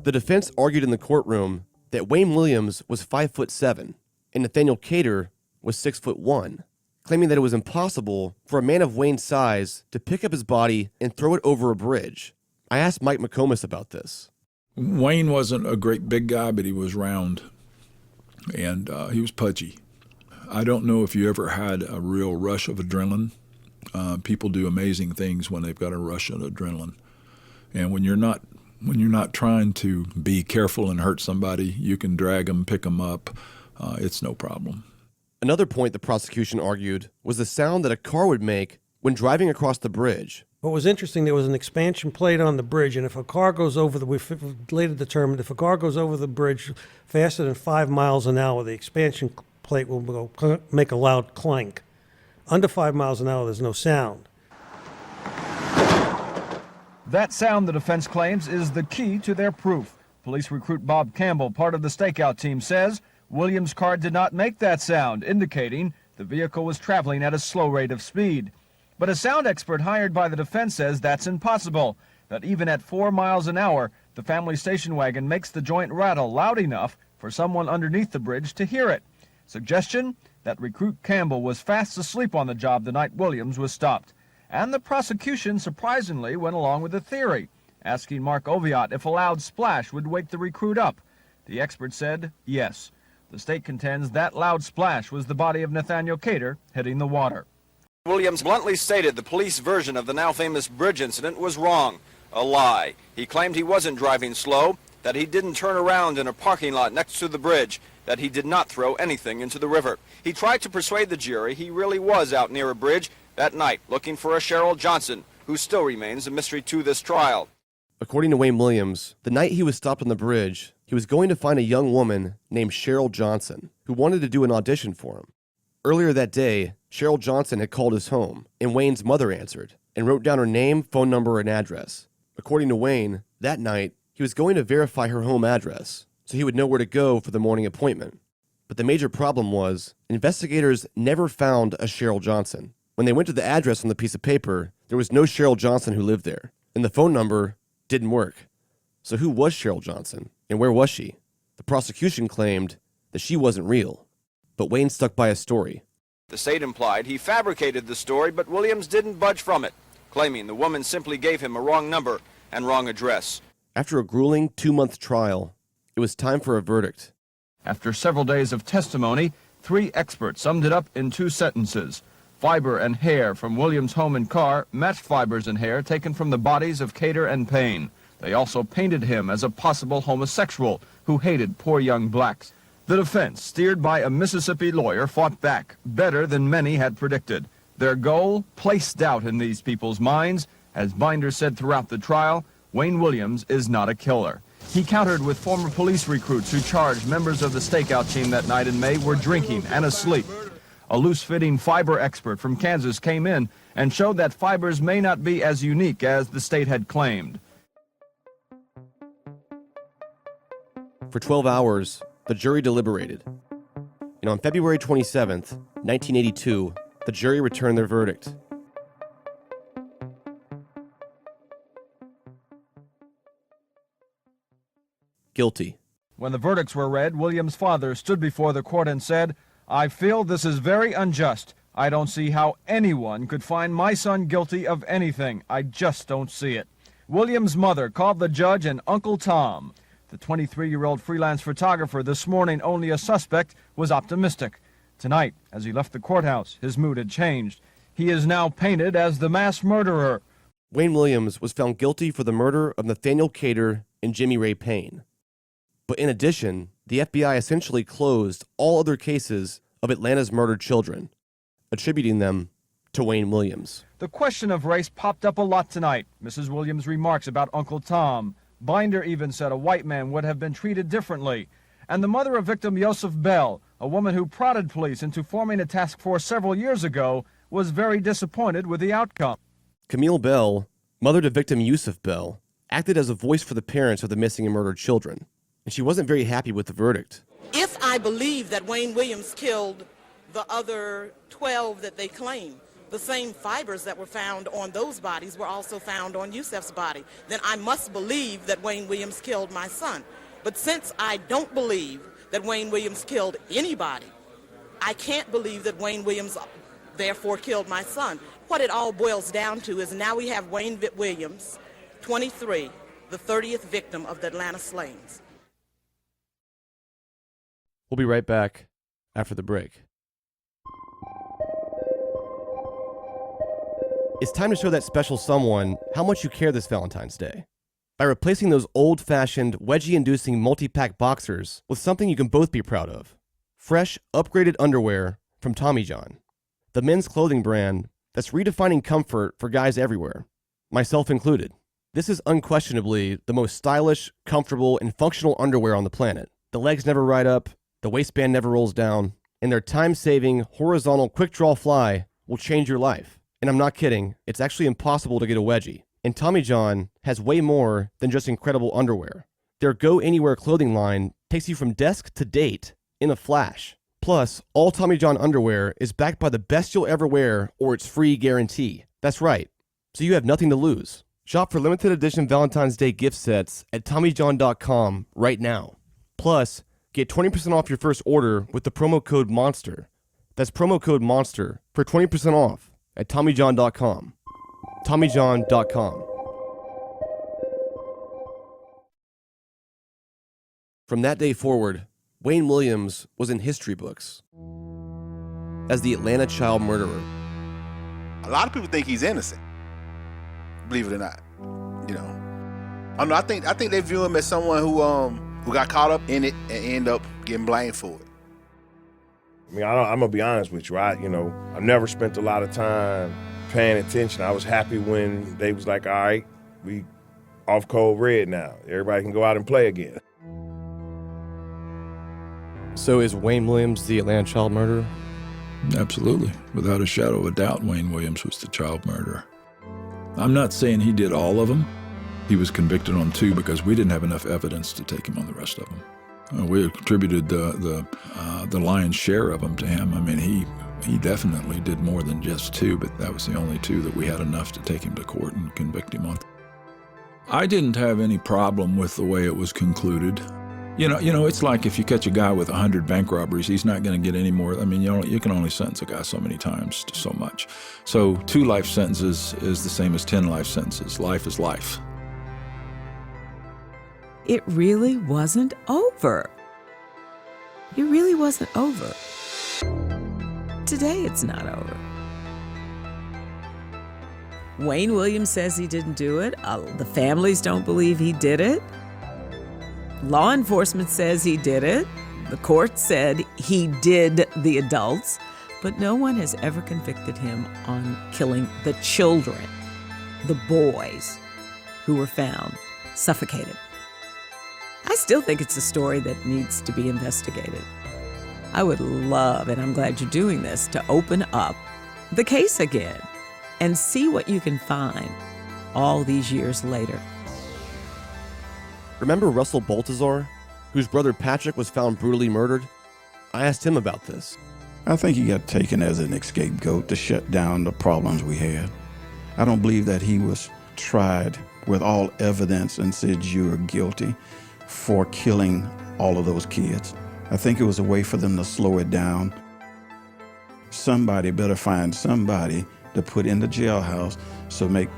The defense argued in the courtroom that Wayne Williams was 5'7" and Nathaniel Cater was 6'1", claiming that it was impossible for a man of Wayne's size to pick up his body and throw it over a bridge. I asked Mike McComas about this. Wayne wasn't a great big guy, but he was round, and he was pudgy. I don't know if you ever had a real rush of adrenaline. People do amazing things when they've got a rush of adrenaline. And when you're not trying to be careful and hurt somebody, you can drag them, pick them up. It's no problem. Another point the prosecution argued was the sound that a car would make when driving across the bridge. What was interesting, there was an expansion plate on the bridge, and if a car goes over we later determined if a car goes over the bridge faster than 5 miles an hour, the expansion plate will make a loud clank. Under 5 miles an hour, there's no sound. That sound, the defense claims, is the key to their proof. Police recruit Bob Campbell, part of the stakeout team, says Williams' car did not make that sound, indicating the vehicle was traveling at a slow rate of speed. But a sound expert hired by the defense says that's impossible, that even at 4 miles an hour, the family station wagon makes the joint rattle loud enough for someone underneath the bridge to hear it. Suggestion that recruit Campbell was fast asleep on the job the night Williams was stopped. And the prosecution surprisingly went along with the theory, asking Mark Oviatt if a loud splash would wake the recruit up. The expert said yes. The state contends that loud splash was the body of Nathaniel Cater hitting the water. Williams bluntly stated the police version of the now famous bridge incident was wrong, a lie. He claimed he wasn't driving slow, that he didn't turn around in a parking lot next to the bridge, that he did not throw anything into the river. He tried to persuade the jury he really was out near a bridge that night looking for a Cheryl Johnson, who still remains a mystery to this trial. According to Wayne Williams, the night he was stopped on the bridge, he was going to find a young woman named Cheryl Johnson, who wanted to do an audition for him. Earlier that day, Cheryl Johnson had called his home, and Wayne's mother answered, and wrote down her name, phone number, and address. According to Wayne, that night, he was going to verify her home address, so he would know where to go for the morning appointment. But the major problem was, investigators never found a Cheryl Johnson. When they went to the address on the piece of paper, there was no Cheryl Johnson who lived there, and the phone number didn't work. So who was Cheryl Johnson, and where was she? The prosecution claimed that she wasn't real, but Wayne stuck by his story. The state implied he fabricated the story, but Williams didn't budge from it, claiming the woman simply gave him a wrong number and wrong address. After a grueling 2-month trial, it was time for a verdict. After several days of testimony, 3 experts summed it up in 2 sentences. Fiber and hair from Williams' home and car matched fibers and hair taken from the bodies of Cater and Payne. They also painted him as a possible homosexual who hated poor young blacks. The defense, steered by a Mississippi lawyer, fought back better than many had predicted. Their goal, place doubt in these people's minds. As Binder said throughout the trial, Wayne Williams is not a killer. He countered with former police recruits who charged members of the stakeout team that night in May were drinking and asleep. A loose-fitting fiber expert from Kansas came in and showed that fibers may not be as unique as the state had claimed. For 12 hours, the jury deliberated. And on February 27th, 1982, the jury returned their verdict. Guilty. When the verdicts were read, Williams' father stood before the court and said, "I feel this is very unjust. I don't see how anyone could find my son guilty of anything. I just don't see it." Williams' mother called the judge an Uncle Tom. The 23-year-old freelance photographer, this morning only a suspect, was optimistic. Tonight, as he left the courthouse, his mood had changed. He is now painted as the mass murderer. Wayne Williams was found guilty for the murder of Nathaniel Cater and Jimmy Ray Payne. But in addition, the FBI essentially closed all other cases of Atlanta's murdered children, attributing them to Wayne Williams. The question of race popped up a lot tonight. Mrs. Williams' remarks about Uncle Tom. Binder even said a white man would have been treated differently. And the mother of victim Yosef Bell, a woman who prodded police into forming a task force several years ago, was very disappointed with the outcome. Camille Bell, mother to victim Yusuf Bell, acted as a voice for the parents of the missing and murdered children, and she wasn't very happy with the verdict. If I believe that Wayne Williams killed the other 12 that they claim, the same fibers that were found on those bodies were also found on Yusuf's body, then I must believe that Wayne Williams killed my son. But since I don't believe that Wayne Williams killed anybody, I can't believe that Wayne Williams therefore killed my son. What it all boils down to is now we have Wayne Williams, 23, the 30th victim of the Atlanta slayings. We'll be right back after the break. It's time to show that special someone how much you care this Valentine's Day by replacing those old-fashioned, wedgie-inducing multi-pack boxers with something you can both be proud of. Fresh, upgraded underwear from Tommy John, the men's clothing brand that's redefining comfort for guys everywhere. myself included. This is unquestionably the most stylish, comfortable, and functional underwear on the planet. The legs never ride up, the waistband never rolls down, and their time-saving, horizontal quick-draw fly will change your life. And I'm not kidding, it's actually impossible to get a wedgie. And Tommy John has way more than just incredible underwear. Their Go Anywhere clothing line takes you from desk to date in a flash. Plus, all Tommy John underwear is backed by the best you'll ever wear or it's free guarantee. That's right. So you have nothing to lose. Shop for limited edition Valentine's Day gift sets at TommyJohn.com right now. Plus, get 20% off your first order with the promo code MONSTER. That's promo code MONSTER for 20% off at TommyJohn.com. TommyJohn.com. From that day forward, Wayne Williams was in history books as the Atlanta child murderer. A lot of people think he's innocent, believe it or not. You know, I don't know. I think they view him as someone who got caught up in it and end up getting blamed for it. I mean, I'm gonna be honest with you. I've never spent a lot of time paying attention. I was happy when they was like, all right, we off code red now. Everybody can go out and play again. So is Wayne Williams the Atlanta child murderer? Absolutely. Without a shadow of a doubt, Wayne Williams was the child murderer. I'm not saying he did all of them. He was convicted on 2 because we didn't have enough evidence to take him on the rest of them. We attributed the lion's share of them to him. I mean, he definitely did more than just 2, but that was the only 2 that we had enough to take him to court and convict him on. I didn't have any problem with the way it was concluded. You know, it's like if you catch a guy with 100 bank robberies, he's not going to get any more. I mean, you can only sentence a guy so many times to so much. So 2 life sentences is the same as 10 life sentences. Life is life. It really wasn't over. It really wasn't over. Today it's not over. Wayne Williams says he didn't do it. The families don't believe he did it. Law enforcement says he did it. The court said he did the adults, but no one has ever convicted him on killing the children, the boys who were found suffocated. I still think it's a story that needs to be investigated. I would love, and I'm glad you're doing this, to open up the case again and see what you can find all these years later. Remember Russell Baltazar, whose brother Patrick was found brutally murdered? I asked him about this. I think he got taken as an scapegoat to shut down the problems we had. I don't believe that he was tried with all evidence and said you're guilty for killing all of those kids. I think it was a way for them to slow it down. Somebody better find somebody to put in the jailhouse so make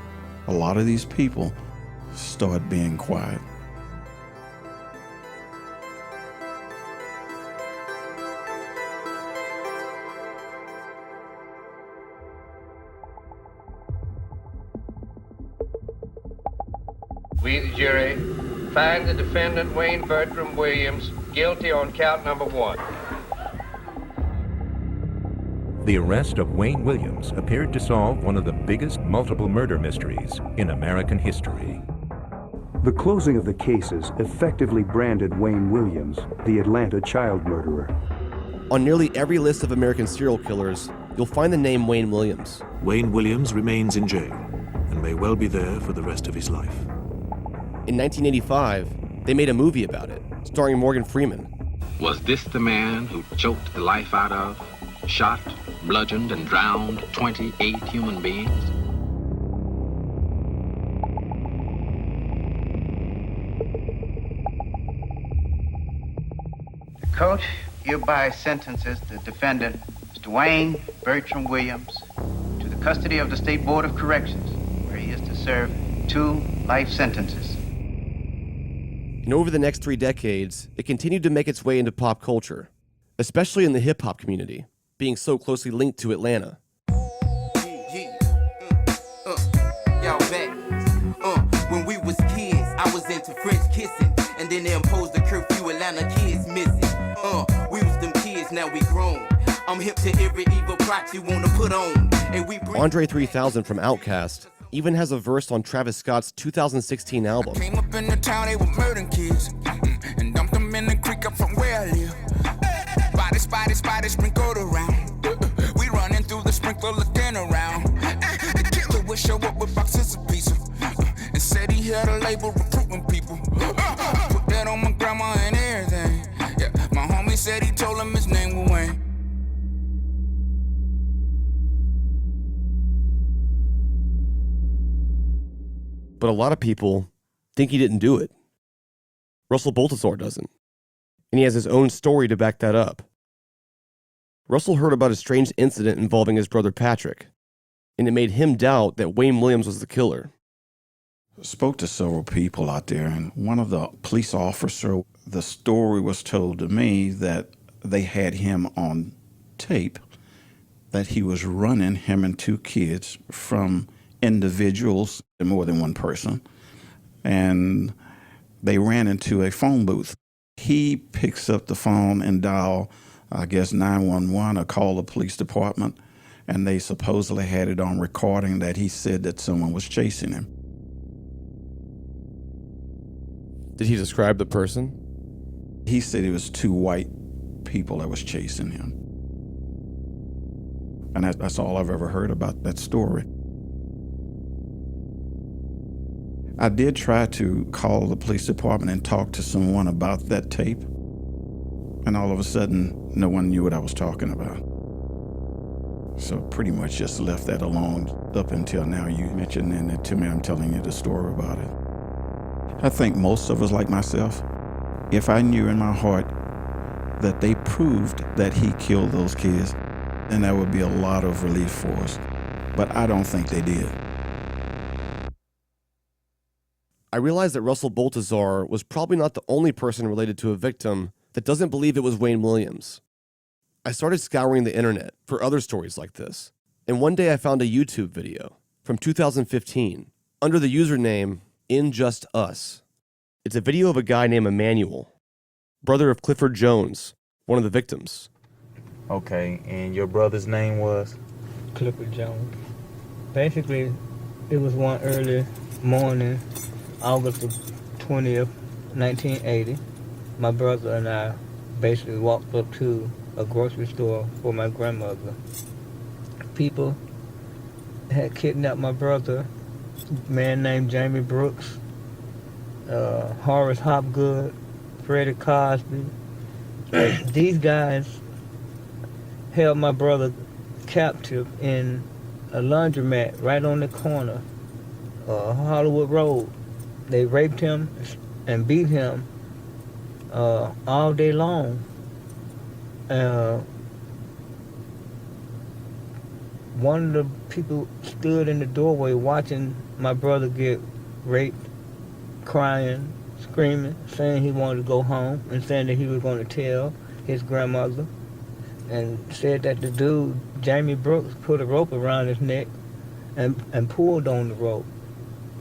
a lot of these people start being quiet. We, the jury, find the defendant Wayne Bertram Williams guilty on count number 1. The arrest of Wayne Williams appeared to solve one of the biggest multiple murder mysteries in American history. The closing of the cases effectively branded Wayne Williams the Atlanta child murderer. On nearly every list of American serial killers, you'll find the name Wayne Williams. Wayne Williams remains in jail and may well be there for the rest of his life. In 1985, they made a movie about it, starring Morgan Freeman. Was this the man who choked the life out of, shot, bludgeoned, and drowned 28 human beings? The court hereby sentences the defendant, Mr. Wayne Bertram Williams, to the custody of the State Board of Corrections, where he is to serve 2 life sentences. And over the next 3 decades, it continued to make its way into pop culture, especially in the hip-hop community, being so closely linked to Atlanta. When we was kids, I was into French kissing, and then they imposed a curfew, Atlanta kids missing. We was them kids, now we grown. I'm hip to every evil plot you wanna put on. And we Andre 3000 from Outkast even has a verse on Travis Scott's 2016 album. Came up in the town, they were murdering kids, and dumped them in the creek up from where I live. Spotty, sprinkled around. We running through the sprinkler looking around. The killer would show up with boxes of pizza, and said he had a label recruiting people. Put that on my grandma and everything. Yeah, my homie said he told him his name was Wayne. But a lot of people think he didn't do it. Russell Baltazar doesn't. And he has his own story to back that up. Russell heard about a strange incident involving his brother Patrick, and it made him doubt that Wayne Williams was the killer. Spoke to several people out there, and one of the police officers, the story was told to me that they had him on tape, that he was running him and two kids from individuals, more than one person, and they ran into a phone booth. He picks up the phone and dial, I guess, 911 or call the police department, and they supposedly had it on recording that he said that someone was chasing him. Did he describe the person? He said it was two white people that was chasing him. And that's all I've ever heard about that story. I did try to call the police department and talk to someone about that tape, and all of a sudden, no one knew what I was talking about. So pretty much just left that alone up until now. You mentioning it to me, I'm telling you the story about it. I think most of us, like myself, if I knew in my heart that they proved that he killed those kids, then that would be a lot of relief for us. But I don't think they did. I realized that Russell Baltazar was probably not the only person related to a victim that doesn't believe it was Wayne Williams. I started scouring the internet for other stories like this, and one day I found a YouTube video from 2015 under the username InJustUs. It's a video of a guy named Emmanuel, brother of Clifford Jones, one of the victims. Okay, and your brother's name was? Clifford Jones. Basically, it was one early morning, August the 20th, 1980. My brother and I basically walked up to a grocery store for my grandmother. People had kidnapped my brother, a man named Jamie Brooks, Horace Hopgood, Freddie Cosby. These guys held my brother captive in a laundromat right on the corner of Hollywood Road. They raped him and beat him all day long. One of the people stood in the doorway watching my brother get raped, crying, screaming, saying he wanted to go home and saying that he was going to tell his grandmother, and said that the dude, Jamie Brooks, put a rope around his neck and pulled on the rope.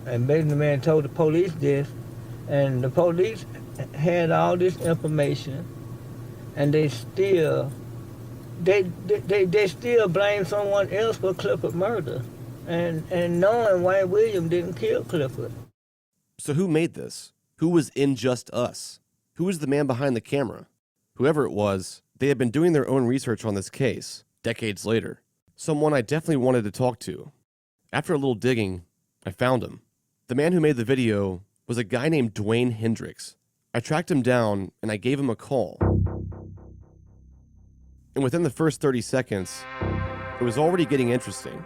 And basically the man told the police this, and the police had all this information, and they still blame someone else for Clifford murder, and knowing Wayne Williams didn't kill Clifford. So who made this? Who was InJustUs? Who was the man behind the camera? Whoever it was, they had been doing their own research on this case, decades later. Someone I definitely wanted to talk to. After a little digging, I found him. The man who made the video was a guy named Dwayne Hendricks. I tracked him down and I gave him a call. And within the first 30 seconds, it was already getting interesting.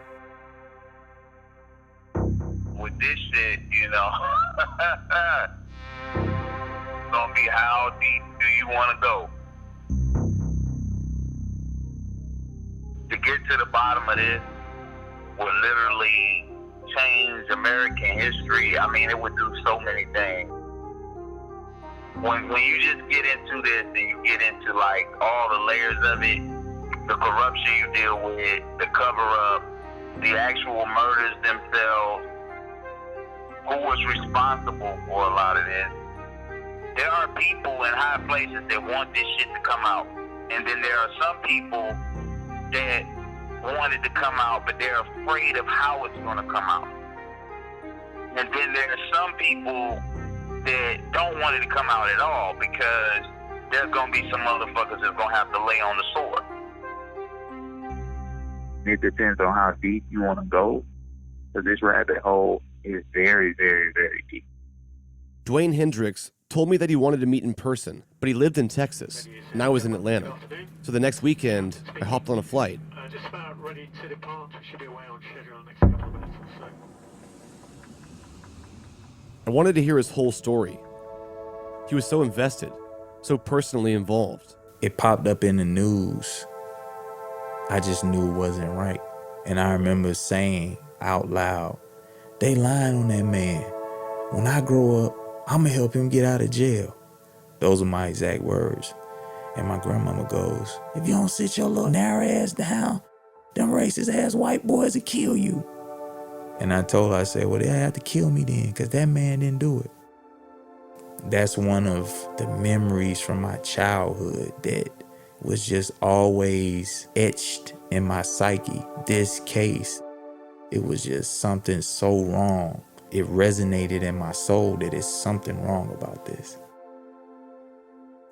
With this shit, you know, it's gonna be how deep do you want to go? To get to the bottom of this would literally change American history. I mean, it would do so many things. When you just get into this and you get into like all the layers of it, the corruption you deal with, the cover-up, the actual murders themselves, who was responsible for a lot of this. There are people in high places that want this shit to come out. And then there are some people that want it to come out, but they're afraid of how it's going to come out. And then there's some people that don't want it to come out at all because there's going to be some motherfuckers that's going to have to lay on the sword. It depends on how deep you want to go, because this rabbit hole is very, very, very deep. Dwayne Hendricks told me that he wanted to meet in person, but he lived in Texas, and I was in Atlanta. So the next weekend, I hopped on a flight. Just about ready to depart. We should be away on schedule in the next couple of minutes or so. I wanted to hear his whole story. He was so invested, so personally involved. It popped up in the news. I just knew it wasn't right. And I remember saying out loud, they lying on that man. When I grow up, I'm gonna help him get out of jail. Those are my exact words. And my grandmama goes, if you don't sit your little narrow ass down, them racist ass white boys will kill you. And I told her, I said, well, they have to kill me then, because that man didn't do it. That's one of the memories from my childhood that was just always etched in my psyche. This case, it was just something so wrong. It resonated in my soul that there's something wrong about this.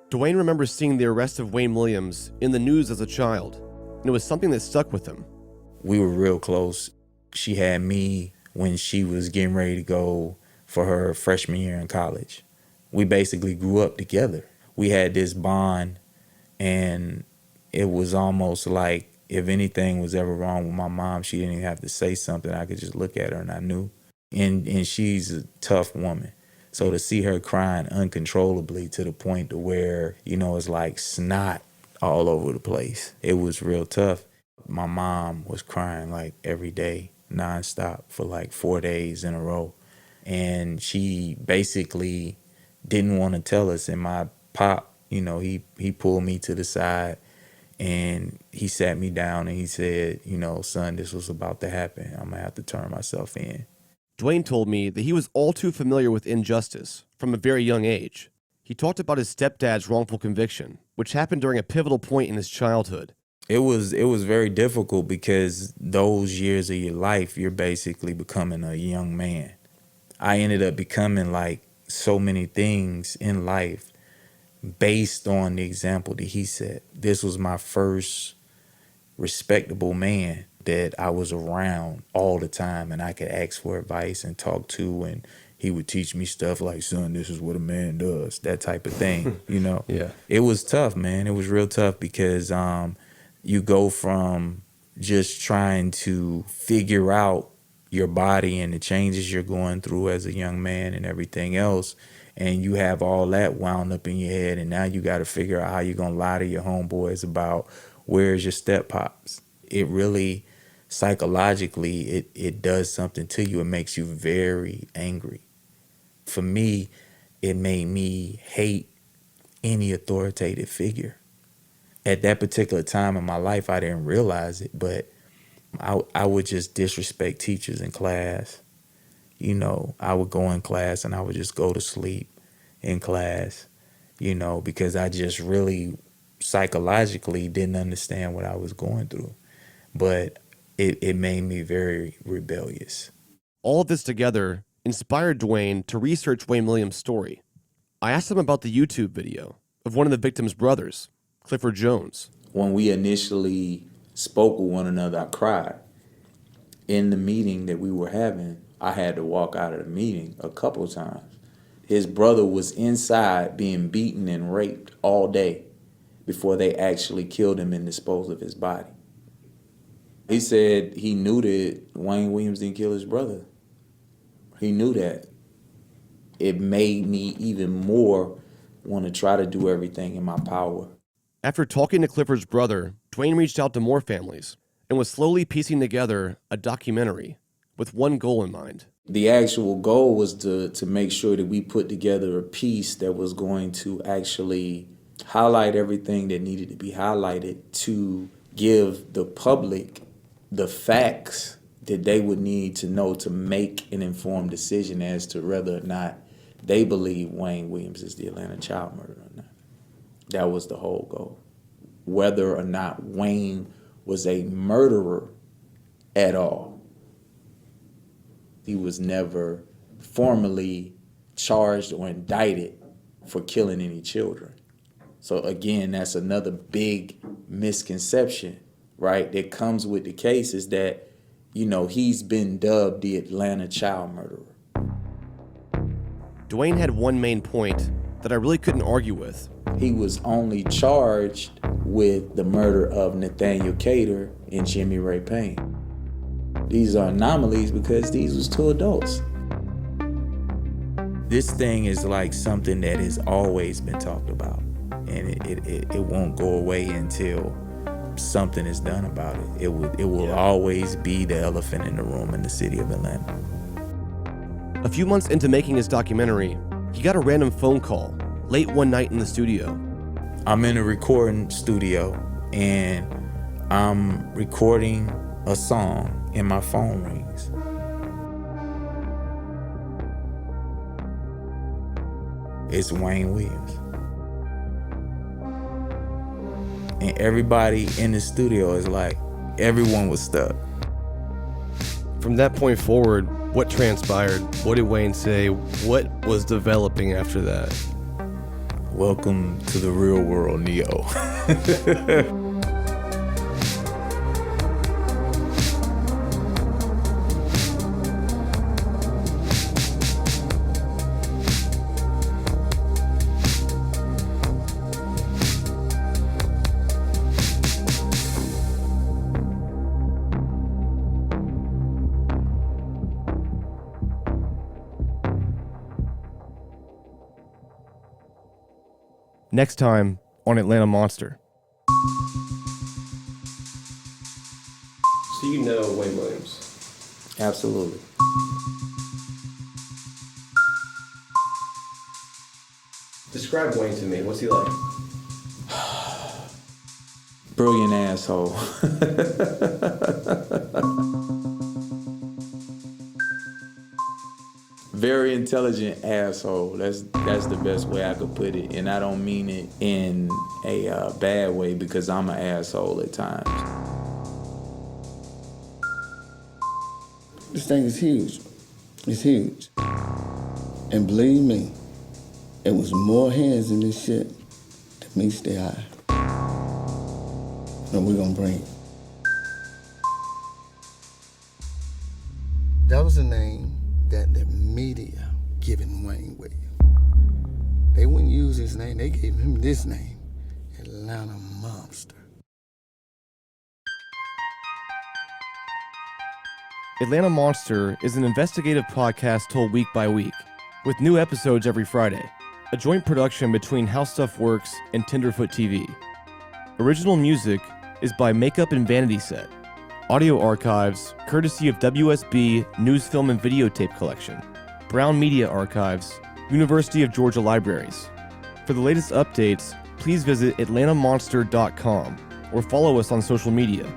Dwayne remembers seeing the arrest of Wayne Williams in the news as a child, and it was something that stuck with him. We were real close. She had me when she was getting ready to go for her freshman year in college. We basically grew up together. We had this bond, and it was almost like if anything was ever wrong with my mom, she didn't even have to say something. I could just look at her and I knew. And she's a tough woman. So to see her crying uncontrollably to the point to where, you know, it's like snot all over the place, it was real tough. My mom was crying like every day, nonstop, for like 4 days in a row. And she basically didn't want to tell us. And my pop, you know, he pulled me to the side and he sat me down and he said, you know, son, this was about to happen. I'm going to have to turn myself in. Dwayne told me that he was all too familiar with injustice from a very young age. He talked about his stepdad's wrongful conviction, which happened during a pivotal point in his childhood. It was very difficult because those years of your life, you're basically becoming a young man. I ended up becoming like so many things in life based on the example that he set. This was my first respectable man that I was around all the time and I could ask for advice and talk to, and he would teach me stuff like, son, this is what a man does, that type of thing, you know? Yeah. It was tough, man. It was real tough because you go from just trying to figure out your body and the changes you're going through as a young man and everything else, and you have all that wound up in your head, and now you got to figure out how you're going to lie to your homeboys about where's your step pops. It really, psychologically, it does something to you. It makes you very angry. For me, it made me hate any authoritative figure. At that particular time in my life, I didn't realize it, but I would just disrespect teachers in class. You know, I would go in class and I would just go to sleep in class, you know, because I just really psychologically didn't understand what I was going through. But it made me very rebellious. All of this together inspired Dwayne to research Wayne Williams' story. I asked him about the YouTube video of one of the victims' brothers, Clifford Jones. When we initially spoke with one another, I cried. In the meeting that we were having, I had to walk out of the meeting a couple of times. His brother was inside being beaten and raped all day before they actually killed him and disposed of his body. He said he knew that Wayne Williams didn't kill his brother. He knew that. It made me even more want to try to do everything in my power. After talking to Clifford's brother, Dwayne reached out to more families and was slowly piecing together a documentary with one goal in mind. The actual goal was to make sure that we put together a piece that was going to actually highlight everything that needed to be highlighted to give the public the facts that they would need to know to make an informed decision as to whether or not they believe Wayne Williams is the Atlanta child murderer or not. That was the whole goal. Whether or not Wayne was a murderer at all. He was never formally charged or indicted for killing any children. So again, that's another big misconception, right, that comes with the case is that, you know, he's been dubbed the Atlanta child murderer. Dwayne had one main point that I really couldn't argue with. He was only charged with the murder of Nathaniel Cater and Jimmy Ray Payne. These are anomalies because these was two adults. This thing is like something that has always been talked about, and it won't go away until something is done about it. It will always be the elephant in the room in the city of Atlanta. A few months into making his documentary, he got a random phone call late one night in the studio. I'm in a recording studio and I'm recording a song and my phone rings. It's Wayne Williams. And everybody in the studio is like, everyone was stuck. From that point forward, what transpired? What did Wayne say? What was developing after that? Welcome to the real world, Neo. Next time on Atlanta Monster. So you know Wayne Williams? Absolutely. Describe Wayne to me. What's he like? Brilliant asshole. Very intelligent asshole. That's the best way I could put it. And I don't mean it in a bad way because I'm an asshole at times. This thing is huge. It's huge. And believe me, it was more hands in this shit than meets the eye. And we're gonna bring it. That was the name that the media given Wayne Williams. They wouldn't use his name, they gave him this name, Atlanta Monster. Atlanta Monster is an investigative podcast told week by week, with new episodes every Friday, a joint production between How Stuff Works and Tenderfoot TV. Original music is by Makeup and Vanity Set. Audio archives, courtesy of WSB News, Film, and Videotape Collection. Brown Media Archives, University of Georgia Libraries. For the latest updates, please visit atlantamonster.com or follow us on social media.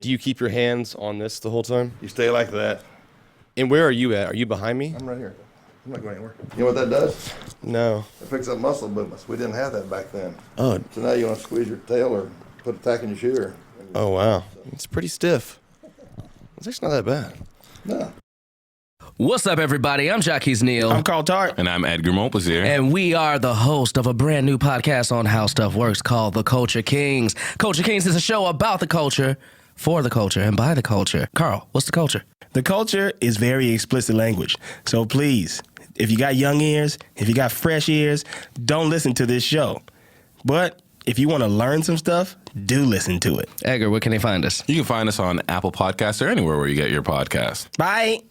Do you keep your hands on this the whole time? You stay like that. And where are you at? Are you behind me? I'm right here. I'm not going anywhere. You know what that does? No. It picks up muscle movements. We didn't have that back then. Oh. So now you want to squeeze your tail or put a tack in your shoe. Oh, wow. It's pretty stiff. It's actually not that bad. No. What's up, everybody? I'm Jackie's Neal. I'm Carl Tart. And I'm Edgar Mopazier. And we are the host of a brand new podcast on How Stuff Works called The Culture Kings. Culture Kings is a show about the culture, for the culture, and by the culture. Carl, what's the culture? The culture is very explicit language. So please, if you got young ears, if you got fresh ears, don't listen to this show. But if you want to learn some stuff, do listen to it. Edgar, where can they find us? You can find us on Apple Podcasts or anywhere where you get your podcast. Bye.